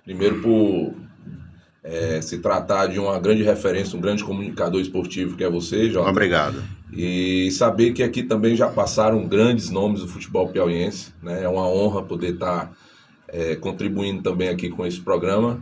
Primeiro por se tratar de uma grande referência, um grande comunicador esportivo que é você, Jota. Obrigado. E saber que aqui também já passaram grandes nomes do futebol piauiense, né? É uma honra poder estar contribuindo também aqui com esse programa,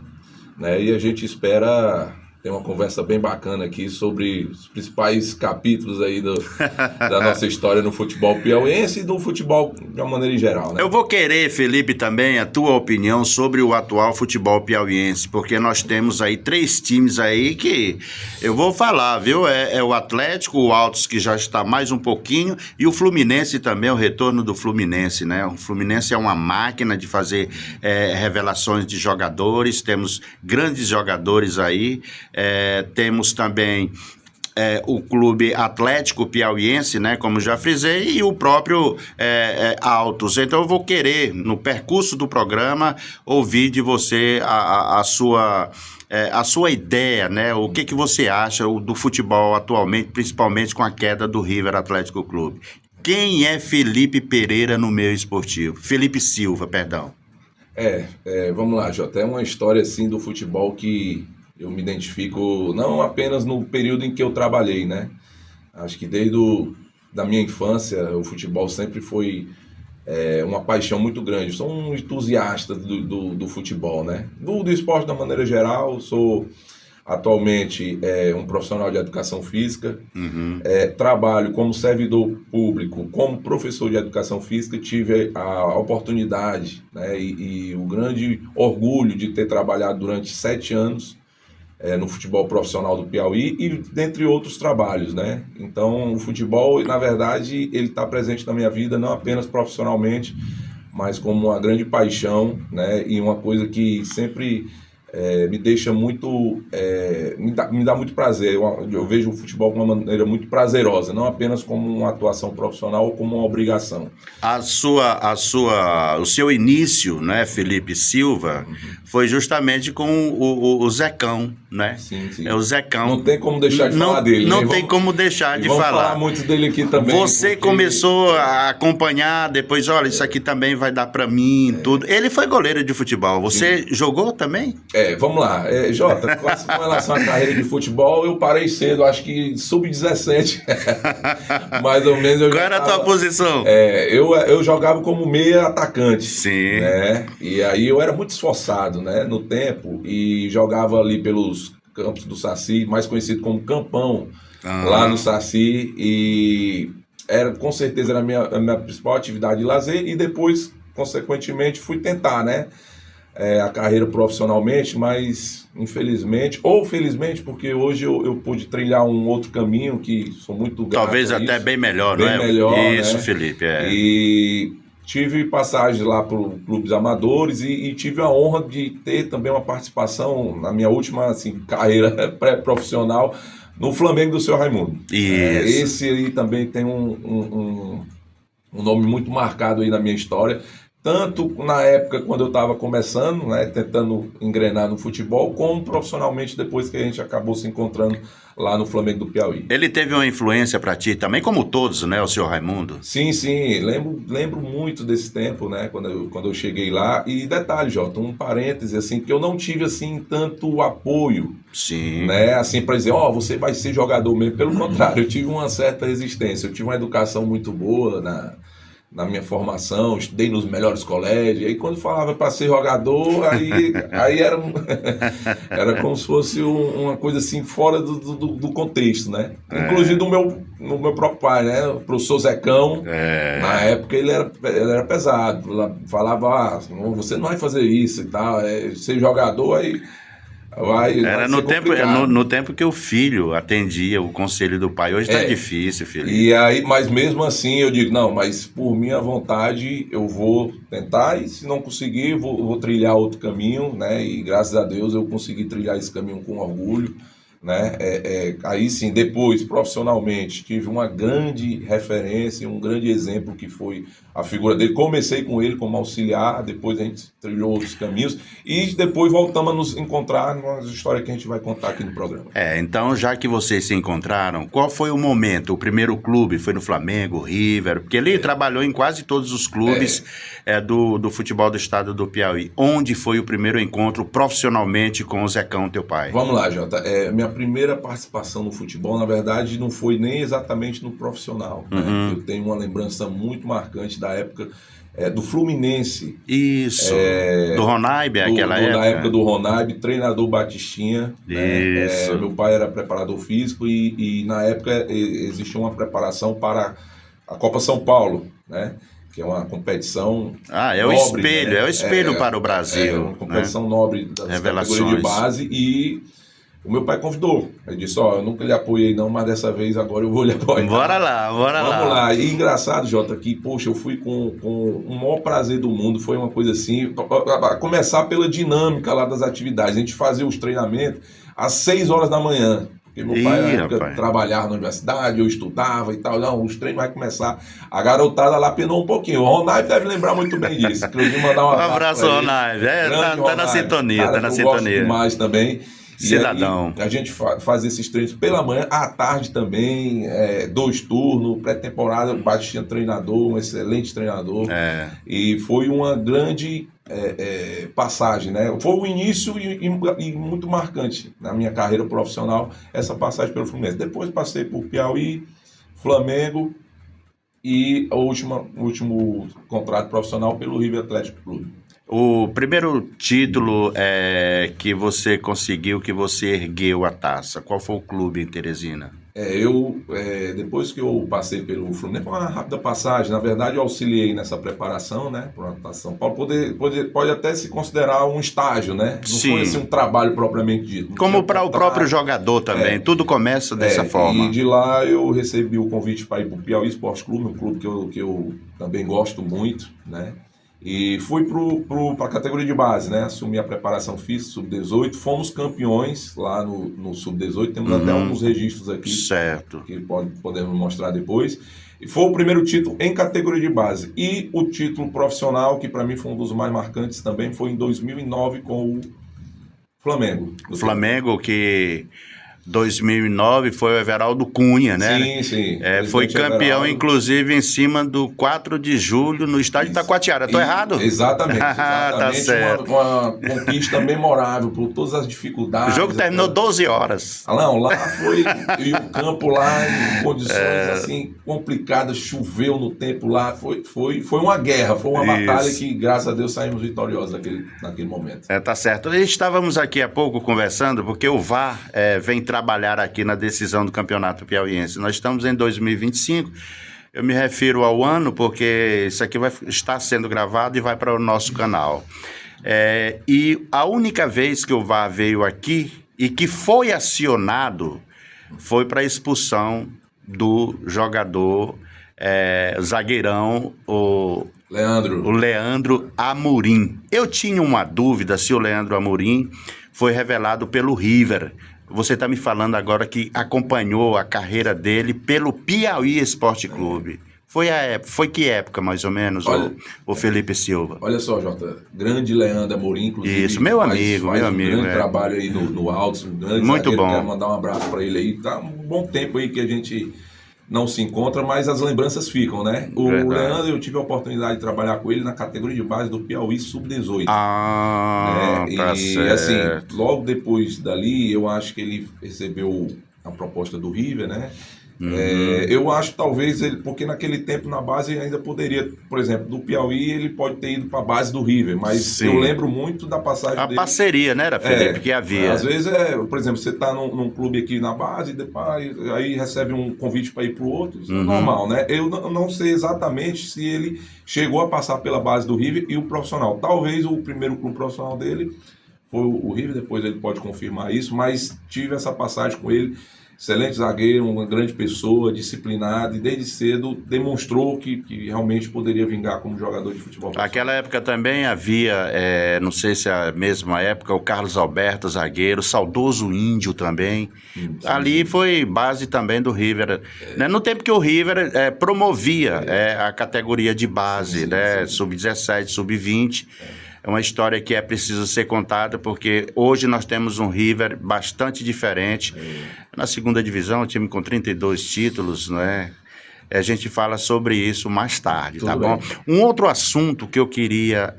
né? E a gente espera ter uma conversa bem bacana aqui sobre os principais capítulos aí da nossa história no futebol piauiense e do futebol de uma maneira em geral, né? Eu vou querer, Felipe, também a tua opinião sobre o atual futebol piauiense, porque nós temos aí 3 times aí que eu vou falar, viu? É o Atlético, o Altos, que já está mais um pouquinho, e o Fluminense também, o retorno do Fluminense, né? O Fluminense é uma máquina de fazer revelações de jogadores, temos grandes jogadores aí, temos também o Clube Atlético Piauiense, né, como já frisei, e o próprio Altos. Então eu vou querer, no percurso do programa, ouvir de você a sua ideia, né, o que você acha do futebol atualmente, principalmente com a queda do River Atlético Clube. Quem é Felipe Pereira no meio esportivo? Felipe Silva, perdão. Vamos lá, Jota. É uma história assim do futebol que eu me identifico não apenas no período em que eu trabalhei, né? Acho que da minha infância o futebol sempre foi uma paixão muito grande. Sou um entusiasta do futebol, né? Do esporte da maneira geral. Sou atualmente um profissional de educação física. Trabalho como servidor público, como professor de educação física. Tive a oportunidade, né, e o grande orgulho de ter trabalhado durante 7 anos no futebol profissional do Piauí e dentre outros trabalhos, né? Então o futebol, na verdade, ele está presente na minha vida não apenas profissionalmente, mas como uma grande paixão, né? E uma coisa que sempre me deixa muito, me dá muito prazer. Eu vejo o futebol de uma maneira muito prazerosa, não apenas como uma atuação profissional ou como uma obrigação. O seu início, né, Felipe Silva, foi justamente com o Zecão, né? Sim. É o Zecão. Não tem como deixar de falar dele. Não né? tem como deixar de vamos falar. Falar muito dele aqui também. Você começou a acompanhar, depois, olha, isso aqui também vai dar pra mim, tudo. Ele foi goleiro de futebol. Você jogou também? Vamos lá. Jota, com relação à carreira de futebol, eu parei cedo, acho que sub-17. Mais ou menos. Qual era a tua posição? Eu jogava como meia atacante. Sim. Né? E aí eu era muito esforçado, né, no tempo e jogava ali pelos campos do Saci, mais conhecido como Campão, lá no Saci, e com certeza era a minha principal atividade de lazer, e depois, consequentemente, fui tentar, né, a carreira profissionalmente, mas infelizmente, ou felizmente, porque hoje eu pude trilhar um outro caminho que sou muito grato. Talvez até bem melhor, bem não é? Melhor, isso, né? Felipe, E tive passagens lá por clubes amadores e tive a honra de ter também uma participação na minha última carreira pré-profissional no Flamengo do Seu Raimundo. Isso. Esse aí também tem um nome muito marcado aí na minha história. Tanto na época quando eu estava começando, né, tentando engrenar no futebol, como profissionalmente depois que a gente acabou se encontrando lá no Flamengo do Piauí. Ele teve uma influência para ti também, como todos, né, o senhor Raimundo? Sim, lembro muito desse tempo, né, quando eu cheguei lá. E detalhe, Jota, um parêntese, assim, que eu não tive, assim, tanto apoio. Sim. Né, assim, para dizer, você vai ser jogador mesmo. Pelo contrário, eu tive uma certa resistência. Eu tive uma educação muito boa na minha formação, estudei nos melhores colégios, e aí quando falava para ser jogador, aí era como se fosse uma coisa assim fora do contexto, né? Inclusive do meu próprio pai, né? O professor Zecão, na época ele era pesado, falava, você não vai fazer isso e tal, ser jogador aí... Era no tempo que o filho atendia o conselho do pai. Hoje tá difícil, filho. E aí, mas mesmo assim eu digo, não, mas por minha vontade eu vou tentar, e se não conseguir, vou trilhar outro caminho, né? E graças a Deus eu consegui trilhar esse caminho com orgulho. né? Aí sim, depois, profissionalmente, tive uma grande referência, um grande exemplo que foi a figura dele. Comecei com ele como auxiliar, depois a gente trilhou outros caminhos e depois voltamos a nos encontrar nas histórias que a gente vai contar aqui no programa. Então, já que vocês se encontraram, qual foi o momento? O primeiro clube foi no Flamengo, River? Porque ele trabalhou em quase todos os clubes do futebol do estado do Piauí. Onde foi o primeiro encontro profissionalmente com o Zecão, teu pai? Vamos lá, Jota. Minha primeira participação no futebol, na verdade, não foi nem exatamente no profissional. Né? Eu tenho uma lembrança muito marcante da época do Fluminense. Isso, do Ronaib, aquela época. Na época do Ronaib, treinador Batistinha. Isso. Né? Meu pai era preparador físico e na época existia uma preparação para a Copa São Paulo, né? Que é uma competição é o nobre, espelho, né? É o espelho para o Brasil. É uma competição nobre das Revelações. categorias de base e o meu pai convidou. Ele disse, eu nunca lhe apoiei não, mas dessa vez agora eu vou lhe apoiar. Bora lá. Vamos lá. E engraçado, Jota, que, poxa, eu fui com o maior prazer do mundo, foi uma coisa assim, a começar pela dinâmica lá das atividades. A gente fazia os treinamentos às 6 horas da manhã. Porque meu pai, na época, trabalhava na universidade, eu estudava e tal. Não, os treinos vai começar. A garotada lá penou um pouquinho. O Ronaldo deve lembrar muito bem disso. Inclusive, mandar um abraço, Ronaldo. Tá na sintonia, cara, tá na eu sintonia. Gosto demais também. Cidadão. E a gente faz esses treinos pela manhã, à tarde também, 2 turnos, pré-temporada, o Baixinha treinador, um excelente treinador. E foi uma grande passagem, né? Foi o início e muito marcante na minha carreira profissional, essa passagem pelo Fluminense. Depois passei por Piauí, Flamengo e o último contrato profissional pelo River Atlético Clube. O primeiro título que você conseguiu, que você ergueu a taça, qual foi o clube em Teresina? Depois que eu passei pelo Fluminense, foi uma rápida passagem. Na verdade, eu auxiliei nessa preparação, né, para São Paulo. Pode até se considerar um estágio, né? Não foi assim um trabalho propriamente dito. Como para o próprio jogador também, tudo começa dessa forma. E de lá eu recebi o convite para ir para o Piauí Esporte Clube, um clube que eu também gosto muito, né? E fui para a categoria de base, né? Assumi a preparação física, sub-18. Fomos campeões lá no sub-18. Temos até alguns registros aqui. Certo. Que podemos mostrar depois. E foi o primeiro título em categoria de base. E o título profissional, que para mim foi um dos mais marcantes também, foi em 2009 com o Flamengo. O Flamengo que... 2009 foi o Everaldo Cunha, né? Sim. Foi campeão, Everaldo. Inclusive, em cima do 4 de julho no estádio Taquatiara. Estou errado? Exatamente. Tá certo. Uma conquista memorável por todas as dificuldades. O jogo terminou 12 horas. Não, lá foi... E o campo lá em condições assim complicadas, choveu no tempo lá. Foi uma guerra, foi uma batalha que, graças a Deus, saímos vitoriosos naquele momento. Tá certo. Estávamos aqui há pouco conversando, porque o VAR vem trabalhar aqui na decisão do Campeonato Piauiense. Nós estamos em 2025, eu me refiro ao ano porque isso aqui vai estar sendo gravado e vai para o nosso canal. E a única vez que o VAR veio aqui e que foi acionado foi para a expulsão do jogador zagueirão, o Leandro Amorim. Eu tinha uma dúvida se o Leandro Amorim foi revelado pelo River. Você está me falando agora que acompanhou a carreira dele pelo Piauí Esporte Clube. Foi que época, mais ou menos, o Felipe Silva? Olha só, Jota, grande Leandro Amorim, inclusive. Isso, meu amigo. Grande trabalho aí no Altos, um grande muito bom. Quero mandar um abraço para ele aí. Tá um bom tempo aí que a gente não se encontra, mas as lembranças ficam, né? O Leandro, eu tive a oportunidade de trabalhar com ele na categoria de base do Piauí Sub-18. Tá certo. Assim, logo depois dali, eu acho que ele recebeu a proposta do River, né? Eu acho talvez ele, porque naquele tempo na base ainda poderia, por exemplo, do Piauí ele pode ter ido para a base do River, mas eu lembro muito da passagem dele. A parceria, né, Felipe, que havia. Às vezes por exemplo, você está num clube aqui na base, depois aí recebe um convite para ir para o outro, isso é normal, né? Eu não sei exatamente se ele chegou a passar pela base do River e o profissional. Talvez o primeiro clube profissional dele foi o River, depois ele pode confirmar isso, mas tive essa passagem com ele. excelente zagueiro, uma grande pessoa, disciplinado, e desde cedo demonstrou que realmente poderia vingar como jogador de futebol. Naquela época também havia, não sei se é a mesma época, o Carlos Alberto, zagueiro, saudoso Índio também. Sim. Ali foi base também do River. Né? No tempo que o River promovia a categoria de base, né? Sub-17, sub-20. É uma história que é preciso ser contada, porque hoje nós temos um River bastante diferente. Na segunda divisão, um time com 32 títulos, né? A gente fala sobre isso mais tarde, tá bom? Um outro assunto que eu queria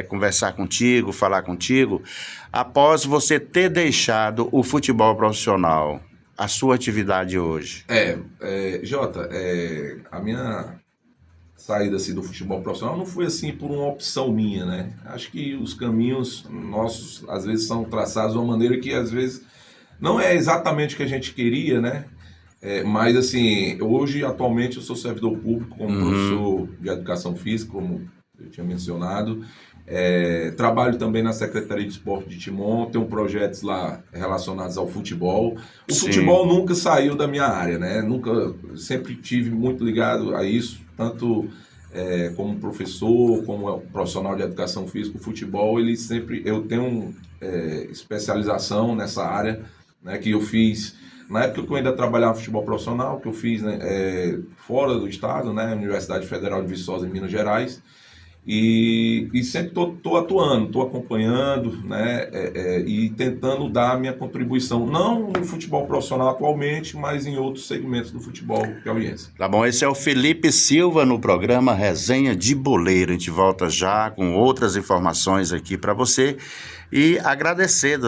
conversar contigo, falar contigo, após você ter deixado o futebol profissional, a sua atividade hoje. Jota, a minha saída assim, do futebol profissional não foi assim por uma opção minha, né? Acho que os caminhos nossos às vezes são traçados de uma maneira que às vezes não é exatamente o que a gente queria, né? Mas assim, hoje atualmente eu sou servidor público como professor de educação física, como eu tinha mencionado. Trabalho também na Secretaria de Esporte de Timon, tenho projetos lá relacionados ao futebol. O futebol nunca saiu da minha área, né? Sempre tive muito ligado a isso, tanto como professor, como profissional de educação física. O futebol, eu tenho especialização nessa área, né, que eu fiz na época que eu ainda trabalhava no futebol profissional, que eu fiz, né, fora do estado, né, Universidade Federal de Viçosa, em Minas Gerais. E sempre estou atuando, estou acompanhando, né, e tentando dar a minha contribuição, não no futebol profissional atualmente, mas em outros segmentos do futebol piauiense. Tá bom, esse é o Felipe Silva no programa Resenha de Boleiro. A gente volta já com outras informações aqui para você e agradecendo